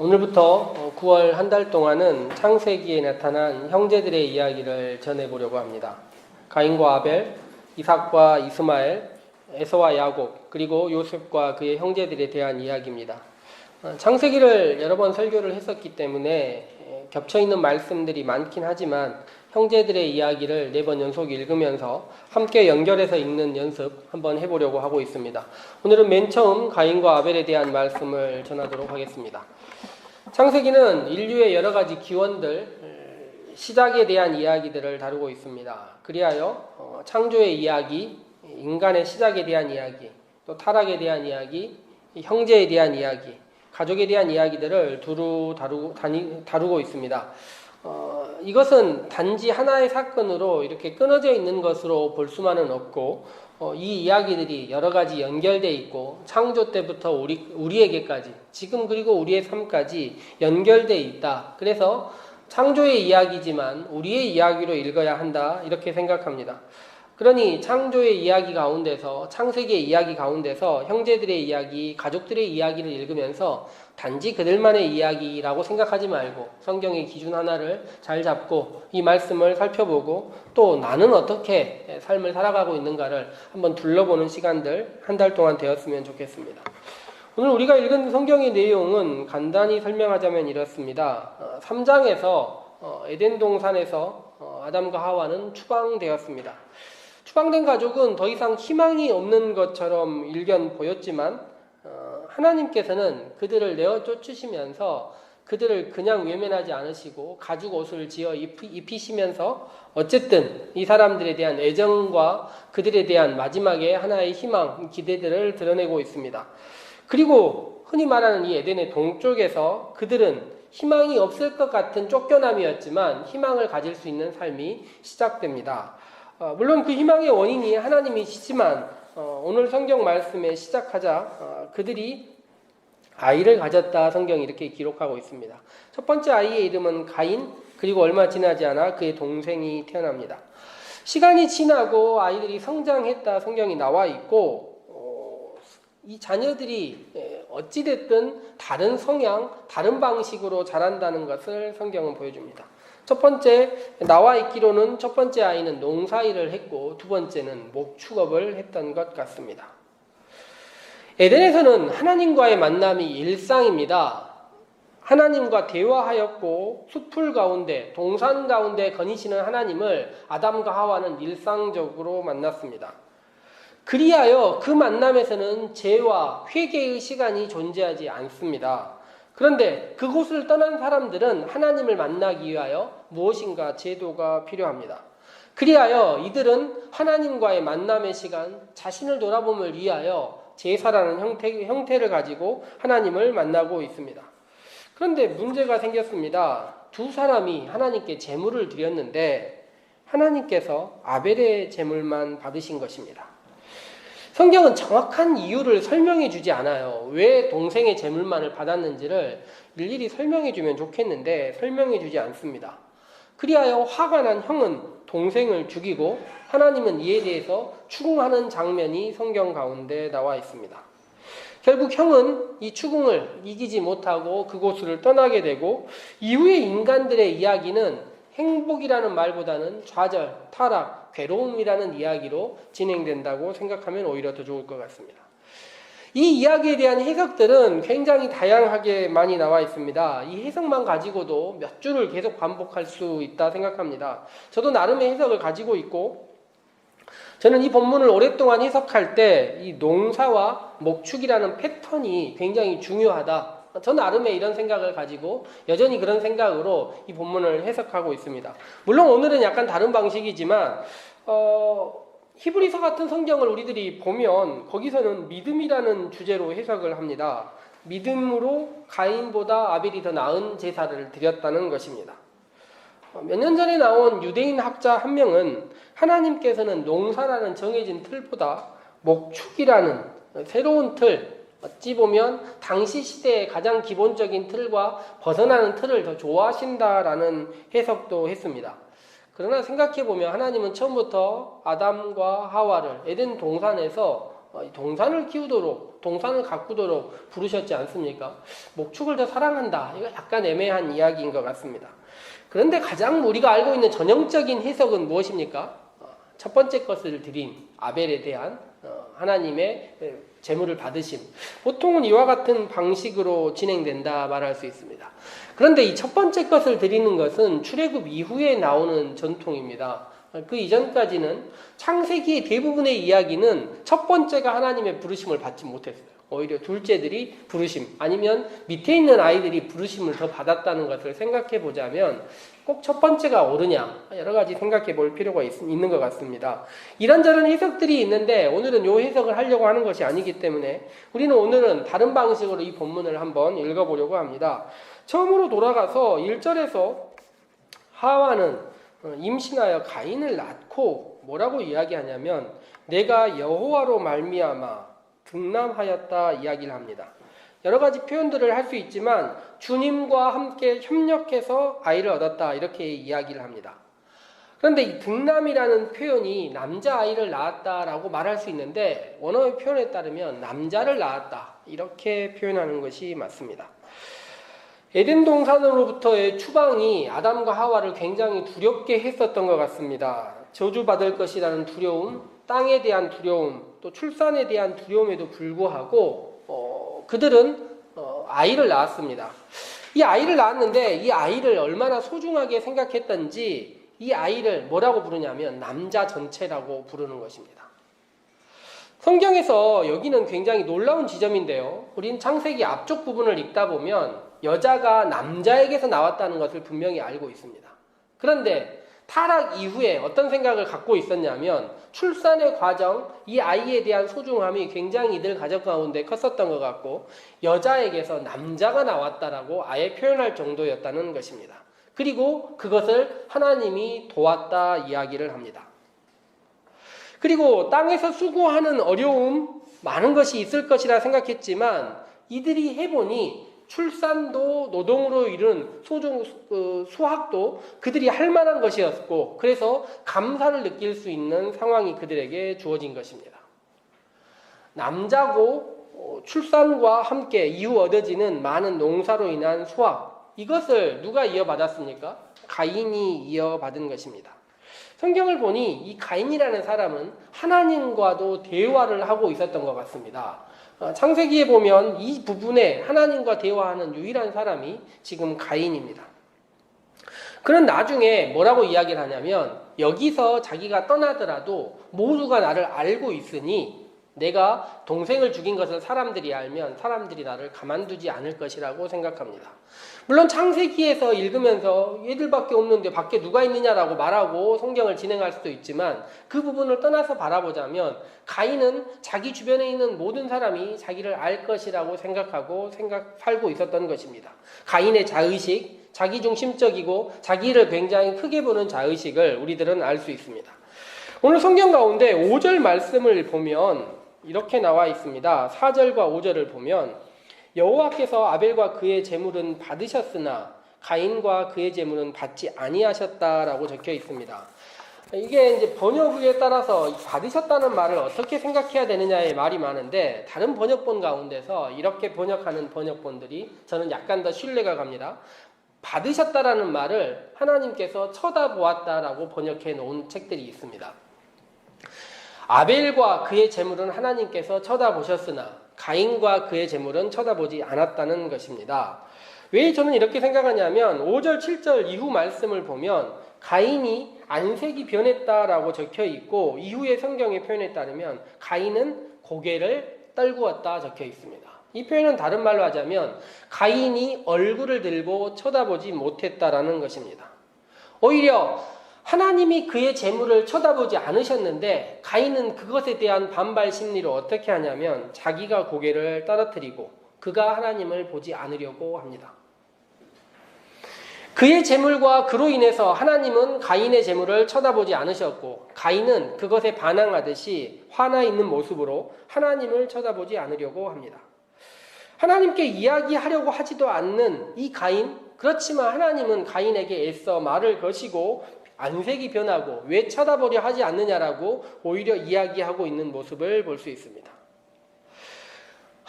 오늘부터 9월 한 달 동안은 창세기에 나타난 형제들의 이야기를 전해보려고 합니다. 가인과 아벨, 이삭과 이스마엘, 에서와 야곱, 그리고 요셉과 그의 형제들에 대한 이야기입니다. 창세기를 여러 번 설교를 했었기 때문에 겹쳐있는 말씀들이 많긴 하지만 형제들의 이야기를 4번 연속 읽으면서 함께 연결해서 읽는 연습 한번 해보려고 하고 있습니다. 오늘은 맨 처음 가인과 아벨에 대한 말씀을 전하도록 하겠습니다. 창세기는 인류의 여러 가지 기원들, 시작에 대한 이야기들을 다루고 있습니다. 그리하여 창조의 이야기, 인간의 시작에 대한 이야기, 또 타락에 대한 이야기, 형제에 대한 이야기, 가족에 대한 이야기들을 두루 다루고 있습니다. 이것은 단지 하나의 사건으로 이렇게 끊어져 있는 것으로 볼 수만은 없고 이 이야기들이 여러 가지 연결되어 있고 창조 때부터 우리에게까지 지금 그리고 우리의 삶까지 연결되어 있다. 그래서 창조의 이야기지만 우리의 이야기로 읽어야 한다. 이렇게 생각합니다. 그러니 창조의 이야기 가운데서 창세기의 이야기 가운데서 형제들의 이야기, 가족들의 이야기를 읽으면서 단지 그들만의 이야기라고 생각하지 말고 성경의 기준 하나를 잘 잡고 이 말씀을 살펴보고 또 나는 어떻게 삶을 살아가고 있는가를 한번 둘러보는 시간들 한 달 동안 되었으면 좋겠습니다. 오늘 우리가 읽은 성경의 내용은 간단히 설명하자면 이렇습니다. 3장에서 에덴 동산에서 아담과 하와는 추방되었습니다. 추방된 가족은 더 이상 희망이 없는 것처럼 일견 보였지만 하나님께서는 그들을 내어 쫓으시면서 그들을 그냥 외면하지 않으시고 가죽 옷을 지어 입히시면서 어쨌든 이 사람들에 대한 애정과 그들에 대한 마지막에 하나의 희망, 기대들을 드러내고 있습니다. 그리고 흔히 말하는 이 에덴의 동쪽에서 그들은 희망이 없을 것 같은 쫓겨남이었지만 희망을 가질 수 있는 삶이 시작됩니다. 물론 그 희망의 원인이 하나님이시지만 오늘 성경 말씀에 시작하자 그들이 아이를 가졌다 성경이 이렇게 기록하고 있습니다. 첫 번째 아이의 이름은 가인, 그리고 얼마 지나지 않아 그의 동생이 태어납니다. 시간이 지나고 아이들이 성장했다 성경이 나와 있고 이 자녀들이 어찌됐든 다른 성향, 다른 방식으로 자란다는 것을 성경은 보여줍니다. 첫 번째 나와 있기로는 첫 번째 아이는 농사일을 했고 두 번째는 목축업을 했던 것 같습니다. 에덴에서는 하나님과의 만남이 일상입니다. 하나님과 대화하였고 숲풀 가운데 동산 가운데 거니시는 하나님을 아담과 하와는 일상적으로 만났습니다. 그리하여 그 만남에서는 죄와 회개의 시간이 존재하지 않습니다. 그런데 그곳을 떠난 사람들은 하나님을 만나기 위하여 무엇인가 제도가 필요합니다. 그리하여 이들은 하나님과의 만남의 시간, 자신을 돌아봄을 위하여 제사라는 형태를 가지고 하나님을 만나고 있습니다. 그런데 문제가 생겼습니다. 두 사람이 하나님께 제물을 드렸는데 하나님께서 아벨의 제물만 받으신 것입니다. 성경은 정확한 이유를 설명해 주지 않아요. 왜 동생의 제물만을 받았는지를 일일이 설명해 주면 좋겠는데 설명해 주지 않습니다. 그리하여 화가 난 형은 동생을 죽이고 하나님은 이에 대해서 추궁하는 장면이 성경 가운데 나와 있습니다. 결국 형은 이 추궁을 이기지 못하고 그곳을 떠나게 되고 이후의 인간들의 이야기는 행복이라는 말보다는 좌절, 타락, 괴로움이라는 이야기로 진행된다고 생각하면 오히려 더 좋을 것 같습니다. 이 이야기에 대한 해석들은 굉장히 다양하게 많이 나와 있습니다. 이 해석만 가지고도 몇 줄을 계속 반복할 수 있다 생각합니다. 저도 나름의 해석을 가지고 있고 저는 이 본문을 오랫동안 해석할 때 이 농사와 목축이라는 패턴이 굉장히 중요하다. 저 나름의 이런 생각을 가지고 여전히 그런 생각으로 이 본문을 해석하고 있습니다. 물론 오늘은 약간 다른 방식이지만 히브리서 같은 성경을 우리들이 보면 거기서는 믿음이라는 주제로 해석을 합니다. 믿음으로 가인보다 아벨이 더 나은 제사를 드렸다는 것입니다. 몇 년 전에 나온 유대인 학자 한 명은 하나님께서는 농사라는 정해진 틀보다 목축이라는 새로운 틀, 어찌 보면 당시 시대의 가장 기본적인 틀과 벗어나는 틀을 더 좋아하신다라는 해석도 했습니다. 그러나 생각해보면 하나님은 처음부터 아담과 하와를 에덴 동산에서 동산을 키우도록, 동산을 가꾸도록 부르셨지 않습니까? 목축을 더 사랑한다. 이거 약간 애매한 이야기인 것 같습니다. 그런데 가장 우리가 알고 있는 전형적인 해석은 무엇입니까? 첫 번째 것을 드린 아벨에 대한 하나님의 제물을 받으심. 보통은 이와 같은 방식으로 진행된다 말할 수 있습니다. 그런데 이 첫 번째 것을 드리는 것은 출애굽 이후에 나오는 전통입니다. 그 이전까지는 창세기의 대부분의 이야기는 첫 번째가 하나님의 부르심을 받지 못했어요. 오히려 둘째들이 부르심, 아니면 밑에 있는 아이들이 부르심을 더 받았다는 것을 생각해 보자면 꼭 첫 번째가 옳으냐, 여러 가지 생각해 볼 필요가 있는 것 같습니다. 이런저런 해석들이 있는데 오늘은 이 해석을 하려고 하는 것이 아니기 때문에 우리는 오늘은 다른 방식으로 이 본문을 한번 읽어보려고 합니다. 처음으로 돌아가서 1절에서 하와는 임신하여 가인을 낳고 뭐라고 이야기하냐면 내가 여호와로 말미암아 등남하였다 이야기를 합니다. 여러 가지 표현들을 할 수 있지만 주님과 함께 협력해서 아이를 얻었다 이렇게 이야기를 합니다. 그런데 이 등남이라는 표현이 남자아이를 낳았다라고 말할 수 있는데 원어의 표현에 따르면 남자를 낳았다 이렇게 표현하는 것이 맞습니다. 에덴 동산으로부터의 추방이 아담과 하와를 굉장히 두렵게 했었던 것 같습니다. 저주받을 것이라는 두려움, 땅에 대한 두려움, 또 출산에 대한 두려움에도 불구하고 그들은 아이를 낳았습니다. 이 아이를 낳았는데 이 아이를 얼마나 소중하게 생각했던지 이 아이를 뭐라고 부르냐면 남자 전체라고 부르는 것입니다. 성경에서 여기는 굉장히 놀라운 지점인데요. 우린 창세기 앞쪽 부분을 읽다 보면 여자가 남자에게서 나왔다는 것을 분명히 알고 있습니다. 그런데 타락 이후에 어떤 생각을 갖고 있었냐면 출산의 과정, 이 아이에 대한 소중함이 굉장히 이들 가족 가운데 컸었던 것 같고 여자에게서 남자가 나왔다라고 아예 표현할 정도였다는 것입니다. 그리고 그것을 하나님이 도왔다 이야기를 합니다. 그리고 땅에서 수고하는 어려움 많은 것이 있을 것이라 생각했지만 이들이 해보니 출산도 노동으로 이룬 수학도 그들이 할 만한 것이었고 그래서 감사를 느낄 수 있는 상황이 그들에게 주어진 것입니다. 남자고 출산과 함께 이후 얻어지는 많은 농사로 인한 수확 이것을 누가 이어받았습니까? 가인이 이어받은 것입니다. 성경을 보니 이 가인이라는 사람은 하나님과도 대화를 하고 있었던 것 같습니다. 창세기에 보면 이 부분에 하나님과 대화하는 유일한 사람이 지금 가인입니다. 그는 나중에 뭐라고 이야기를 하냐면 여기서 자기가 떠나더라도 모두가 나를 알고 있으니 내가 동생을 죽인 것을 사람들이 알면 사람들이 나를 가만두지 않을 것이라고 생각합니다. 물론 창세기에서 읽으면서 얘들밖에 없는데 밖에 누가 있느냐라고 말하고 성경을 진행할 수도 있지만 그 부분을 떠나서 바라보자면 가인은 자기 주변에 있는 모든 사람이 자기를 알 것이라고 생각하고 살고 있었던 것입니다. 가인의 자의식, 자기중심적이고 자기를 굉장히 크게 보는 자의식을 우리들은 알 수 있습니다. 오늘 성경 가운데 5절 말씀을 보면 이렇게 나와 있습니다. 4절과 5절을 보면 여호와께서 아벨과 그의 제물은 받으셨으나 가인과 그의 제물은 받지 아니하셨다라고 적혀 있습니다. 이게 이제 번역에 따라서 받으셨다는 말을 어떻게 생각해야 되느냐의 말이 많은데 다른 번역본 가운데서 이렇게 번역하는 번역본들이 저는 약간 더 신뢰가 갑니다. 받으셨다라는 말을 하나님께서 쳐다보았다라고 번역해 놓은 책들이 있습니다. 아벨과 그의 제물은 하나님께서 쳐다보셨으나 가인과 그의 제물은 쳐다보지 않았다는 것입니다. 왜 저는 이렇게 생각하냐면 5절, 7절 이후 말씀을 보면 가인이 안색이 변했다라고 적혀 있고 이후의 성경의 표현에 따르면 가인은 고개를 떨구었다 적혀 있습니다. 이 표현은 다른 말로 하자면 가인이 얼굴을 들고 쳐다보지 못했다라는 것입니다. 오히려 하나님이 그의 재물을 쳐다보지 않으셨는데 가인은 그것에 대한 반발 심리로 어떻게 하냐면 자기가 고개를 떨어뜨리고 그가 하나님을 보지 않으려고 합니다. 그의 재물과 그로 인해서 하나님은 가인의 재물을 쳐다보지 않으셨고 가인은 그것에 반항하듯이 화나 있는 모습으로 하나님을 쳐다보지 않으려고 합니다. 하나님께 이야기하려고 하지도 않는 이 가인, 그렇지만 하나님은 가인에게 애써 말을 거시고 안색이 변하고 왜 쳐다보려 하지 않느냐라고 오히려 이야기하고 있는 모습을 볼 수 있습니다.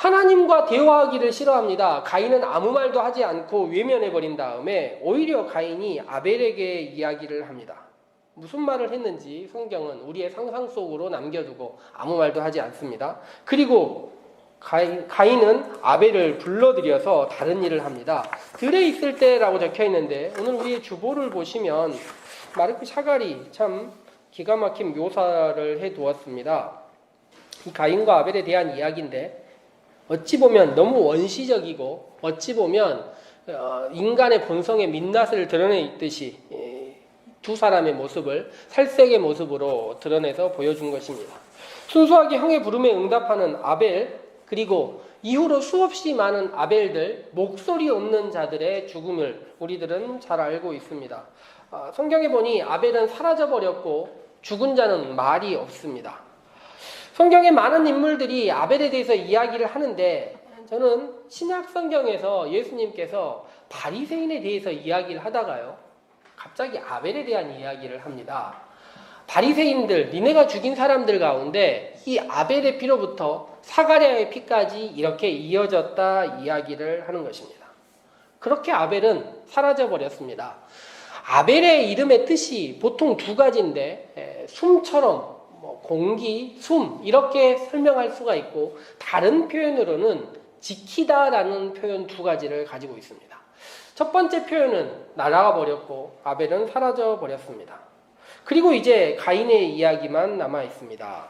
하나님과 대화하기를 싫어합니다. 가인은 아무 말도 하지 않고 외면해버린 다음에 오히려 가인이 아벨에게 이야기를 합니다. 무슨 말을 했는지 성경은 우리의 상상 속으로 남겨두고 아무 말도 하지 않습니다. 그리고 가인은 아벨을 불러들여서 다른 일을 합니다. 들에 있을 때라고 적혀 있는데 오늘 우리의 주보를 보시면 마르크 샤갈이 참 기가 막힌 묘사를 해두었습니다. 이 가인과 아벨에 대한 이야기인데 어찌 보면 너무 원시적이고 어찌 보면 인간의 본성의 민낯을 드러내 있듯이 두 사람의 모습을 살색의 모습으로 드러내서 보여준 것입니다. 순수하게 형의 부름에 응답하는 아벨, 그리고 이후로 수없이 많은 아벨들, 목소리 없는 자들의 죽음을 우리들은 잘 알고 있습니다. 성경에 보니 아벨은 사라져버렸고 죽은 자는 말이 없습니다. 성경의 많은 인물들이 아벨에 대해서 이야기를 하는데 저는 신약 성경에서 예수님께서 바리새인에 대해서 이야기를 하다가요, 갑자기 아벨에 대한 이야기를 합니다. 바리새인들, 니네가 죽인 사람들 가운데 이 아벨의 피로부터 사가랴의 피까지 이렇게 이어졌다 이야기를 하는 것입니다. 그렇게 아벨은 사라져버렸습니다. 아벨의 이름의 뜻이 보통 두 가지인데 숨처럼 공기, 숨 이렇게 설명할 수가 있고 다른 표현으로는 지키다라는 표현 두 가지를 가지고 있습니다. 첫 번째 표현은 날아가 버렸고 아벨은 사라져 버렸습니다. 그리고 이제 가인의 이야기만 남아 있습니다.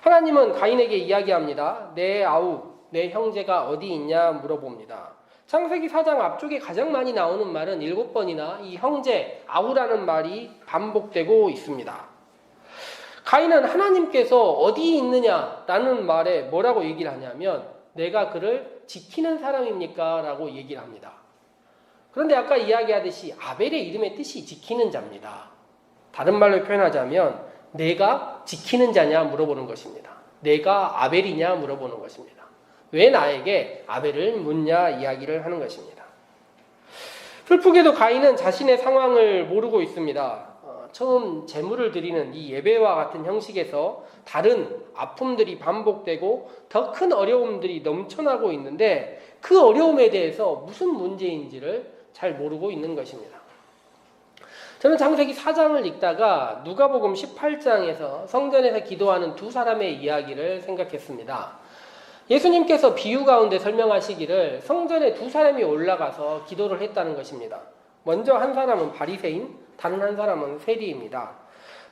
하나님은 가인에게 이야기합니다. 내 아우, 내 형제가 어디 있냐 물어봅니다. 창세기 4장 앞쪽에 가장 많이 나오는 말은 7번이나 이 형제, 아우라는 말이 반복되고 있습니다. 가인은 하나님께서 어디 있느냐라는 말에 뭐라고 얘기를 하냐면 내가 그를 지키는 사람입니까? 라고 얘기를 합니다. 그런데 아까 이야기하듯이 아벨의 이름의 뜻이 지키는 자입니다. 다른 말로 표현하자면 내가 지키는 자냐 물어보는 것입니다. 내가 아벨이냐 물어보는 것입니다. 왜 나에게 아벨을 묻냐 이야기를 하는 것입니다. 슬프게도 가인은 자신의 상황을 모르고 있습니다. 처음 제물을 드리는 이 예배와 같은 형식에서 다른 아픔들이 반복되고 더 큰 어려움들이 넘쳐나고 있는데 그 어려움에 대해서 무슨 문제인지를 잘 모르고 있는 것입니다. 저는 창세기 4장을 읽다가 누가복음 18장에서 성전에서 기도하는 두 사람의 이야기를 생각했습니다. 예수님께서 비유 가운데 설명하시기를 성전에 두 사람이 올라가서 기도를 했다는 것입니다. 먼저 한 사람은 바리새인, 다른 한 사람은 세리입니다.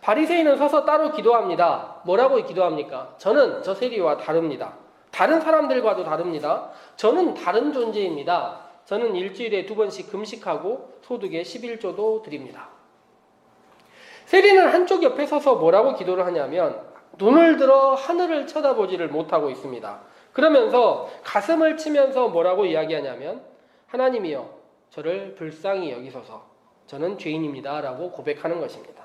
바리새인은 서서 따로 기도합니다. 뭐라고 기도합니까? 저는 저 세리와 다릅니다. 다른 사람들과도 다릅니다. 저는 다른 존재입니다. 저는 일주일에 2번씩 금식하고 소득의 11조도 드립니다. 세리는 한쪽 옆에 서서 뭐라고 기도를 하냐면 눈을 들어 하늘을 쳐다보지를 못하고 있습니다. 그러면서 가슴을 치면서 뭐라고 이야기하냐면 하나님이여 저를 불쌍히 여기소서 저는 죄인입니다 라고 고백하는 것입니다.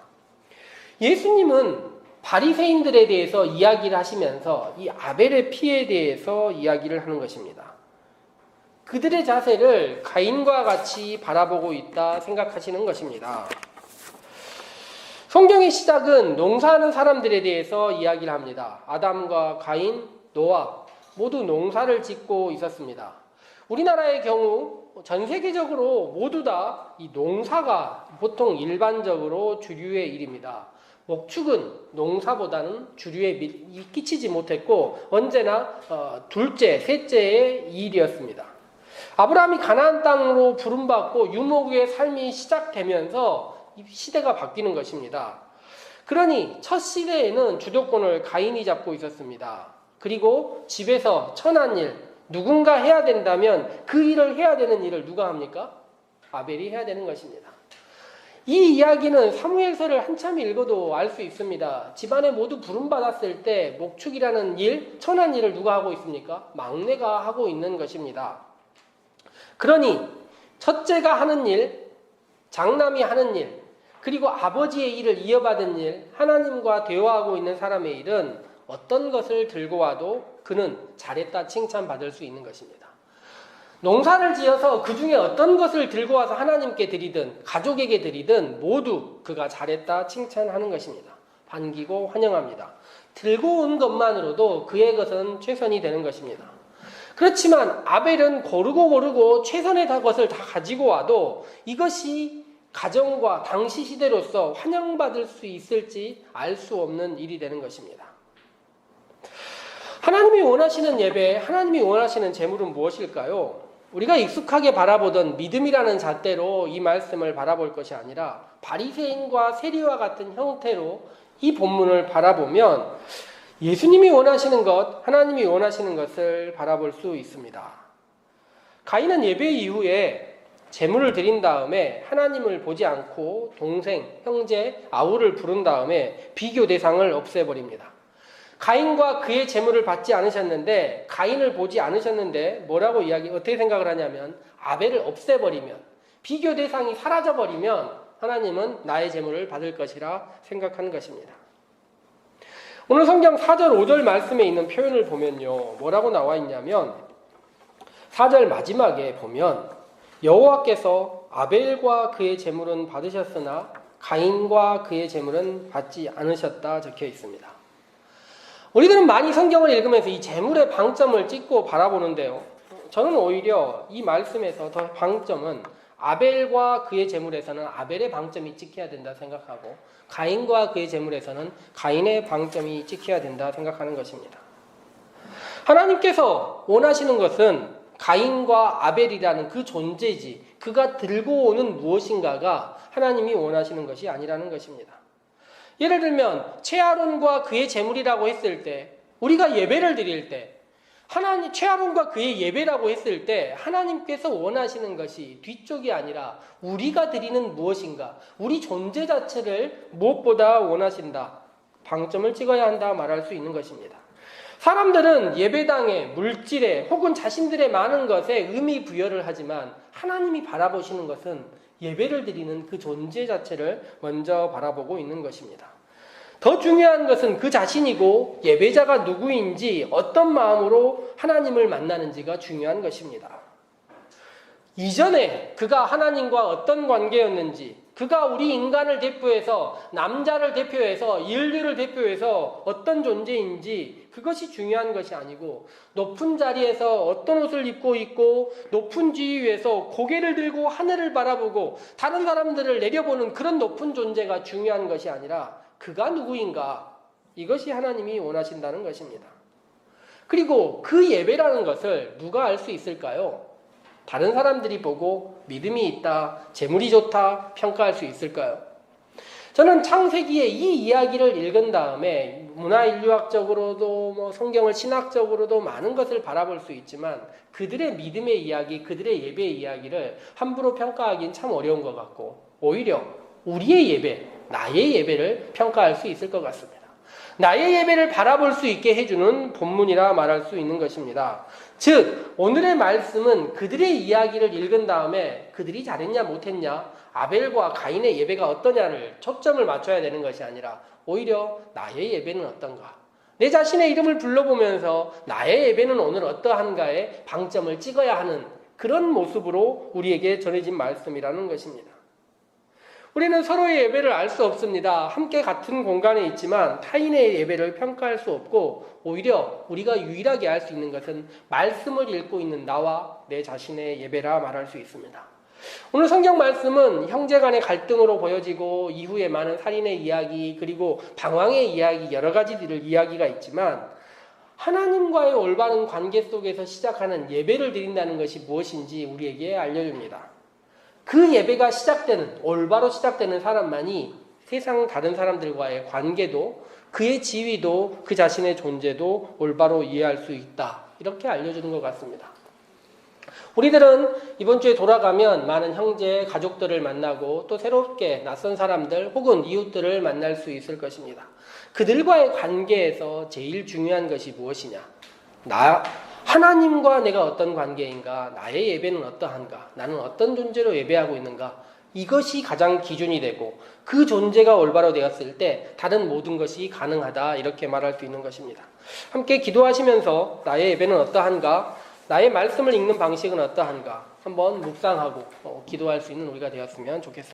예수님은 바리새인들에 대해서 이야기를 하시면서 이 아벨의 피에 대해서 이야기를 하는 것입니다. 그들의 자세를 가인과 같이 바라보고 있다 생각하시는 것입니다. 성경의 시작은 농사하는 사람들에 대해서 이야기를 합니다. 아담과 가인, 노아 모두 농사를 짓고 있었습니다. 우리나라의 경우 전 세계적으로 모두 다 이 농사가 보통 일반적으로 주류의 일입니다. 목축은 농사보다는 주류에 끼치지 못했고 언제나 둘째, 셋째의 일이었습니다. 아브라함이 가나안 땅으로 부름받고 유목의 삶이 시작되면서 이 시대가 바뀌는 것입니다. 그러니 첫 시대에는 주도권을 가인이 잡고 있었습니다. 그리고 집에서 천한 일, 누군가 해야 된다면 그 일을 해야 되는 일을 누가 합니까? 아벨이 해야 되는 것입니다. 이 이야기는 사무엘서를 한참 읽어도 알 수 있습니다. 집안에 모두 부름받았을 때 목축이라는 일, 천한 일을 누가 하고 있습니까? 막내가 하고 있는 것입니다. 그러니 첫째가 하는 일, 장남이 하는 일, 그리고 아버지의 일을 이어받은 일, 하나님과 대화하고 있는 사람의 일은 어떤 것을 들고 와도 그는 잘했다 칭찬받을 수 있는 것입니다. 농사를 지어서 그 중에 어떤 것을 들고 와서 하나님께 드리든 가족에게 드리든 모두 그가 잘했다 칭찬하는 것입니다. 반기고 환영합니다. 들고 온 것만으로도 그의 것은 최선이 되는 것입니다. 그렇지만 아벨은 고르고 최선의 것을 다 가지고 와도 이것이 가정과 당시 시대로서 환영받을 수 있을지 알 수 없는 일이 되는 것입니다. 하나님이 원하시는 예배, 하나님이 원하시는 제물은 무엇일까요? 우리가 익숙하게 바라보던 믿음이라는 잣대로 이 말씀을 바라볼 것이 아니라 바리새인과 세리와 같은 형태로 이 본문을 바라보면 예수님이 원하시는 것, 하나님이 원하시는 것을 바라볼 수 있습니다. 가인은 예배 이후에 제물을 드린 다음에 하나님을 보지 않고 동생, 형제, 아우를 부른 다음에 비교 대상을 없애버립니다. 가인과 그의 제물을 받지 않으셨는데, 가인을 보지 않으셨는데 어떻게 생각을 하냐면 아벨을 없애버리면, 비교 대상이 사라져버리면 하나님은 나의 제물을 받을 것이라 생각하는 것입니다. 오늘 성경 4절 5절 말씀에 있는 표현을 보면요, 뭐라고 나와 있냐면 4절 마지막에 보면 여호와께서 아벨과 그의 제물은 받으셨으나 가인과 그의 제물은 받지 않으셨다 적혀 있습니다. 우리들은 많이 성경을 읽으면서 이 제물의 방점을 찍고 바라보는데요, 저는 오히려 이 말씀에서 더 방점은 아벨과 그의 제물에서는 아벨의 방점이 찍혀야 된다 생각하고, 가인과 그의 제물에서는 가인의 방점이 찍혀야 된다 생각하는 것입니다. 하나님께서 원하시는 것은 가인과 아벨이라는 그 존재지, 그가 들고 오는 무엇인가가 하나님이 원하시는 것이 아니라는 것입니다. 예를 들면 최아론과 그의 제물이라고 했을 때, 우리가 예배를 드릴 때 최아론과 그의 예배라고 했을 때 하나님께서 원하시는 것이 뒤쪽이 아니라 우리가 드리는 무엇인가, 우리 존재 자체를 무엇보다 원하신다, 방점을 찍어야 한다 말할 수 있는 것입니다. 사람들은 예배당에, 물질에 혹은 자신들의 많은 것에 의미 부여를 하지만 하나님이 바라보시는 것은 예배를 드리는 그 존재 자체를 먼저 바라보고 있는 것입니다. 더 중요한 것은 그 자신이고 예배자가 누구인지, 어떤 마음으로 하나님을 만나는지가 중요한 것입니다. 이전에 그가 하나님과 어떤 관계였는지, 그가 우리 인간을 대표해서, 남자를 대표해서, 인류를 대표해서 어떤 존재인지, 그것이 중요한 것이 아니고 높은 자리에서 어떤 옷을 입고 있고 높은 지위에서 고개를 들고 하늘을 바라보고 다른 사람들을 내려보는 그런 높은 존재가 중요한 것이 아니라 그가 누구인가, 이것이 하나님이 원하신다는 것입니다. 그리고 그 예배라는 것을 누가 알 수 있을까요? 다른 사람들이 보고 믿음이 있다, 재물이 좋다 평가할 수 있을까요? 저는 창세기의 이 이야기를 읽은 다음에 문화인류학적으로도 성경을 신학적으로도 많은 것을 바라볼 수 있지만 그들의 믿음의 이야기, 그들의 예배의 이야기를 함부로 평가하기는 참 어려운 것 같고, 오히려 우리의 예배, 나의 예배를 평가할 수 있을 것 같습니다. 나의 예배를 바라볼 수 있게 해주는 본문이라 말할 수 있는 것입니다. 즉 오늘의 말씀은 그들의 이야기를 읽은 다음에 그들이 잘했냐 못했냐, 아벨과 가인의 예배가 어떠냐를 초점을 맞춰야 되는 것이 아니라 오히려 나의 예배는 어떤가, 내 자신의 이름을 불러보면서 나의 예배는 오늘 어떠한가에 방점을 찍어야 하는 그런 모습으로 우리에게 전해진 말씀이라는 것입니다. 우리는 서로의 예배를 알 수 없습니다. 함께 같은 공간에 있지만 타인의 예배를 평가할 수 없고, 오히려 우리가 유일하게 알 수 있는 것은 말씀을 읽고 있는 나와 내 자신의 예배라 말할 수 있습니다. 오늘 성경 말씀은 형제 간의 갈등으로 보여지고 이후에 많은 살인의 이야기, 그리고 방황의 이야기, 여러 가지들을 이야기가 있지만 하나님과의 올바른 관계 속에서 시작하는 예배를 드린다는 것이 무엇인지 우리에게 알려줍니다. 그 예배가 시작되는, 올바로 시작되는 사람만이 세상 다른 사람들과의 관계도, 그의 지위도, 그 자신의 존재도 올바로 이해할 수 있다, 이렇게 알려주는 것 같습니다. 우리들은 이번 주에 돌아가면 많은 형제, 가족들을 만나고 또 새롭게 낯선 사람들 혹은 이웃들을 만날 수 있을 것입니다. 그들과의 관계에서 제일 중요한 것이 무엇이냐? 하나님과 내가 어떤 관계인가? 나의 예배는 어떠한가? 나는 어떤 존재로 예배하고 있는가? 이것이 가장 기준이 되고 그 존재가 올바로 되었을 때 다른 모든 것이 가능하다, 이렇게 말할 수 있는 것입니다. 함께 기도하시면서 나의 예배는 어떠한가? 나의 말씀을 읽는 방식은 어떠한가? 한번 묵상하고 기도할 수 있는 우리가 되었으면 좋겠습니다.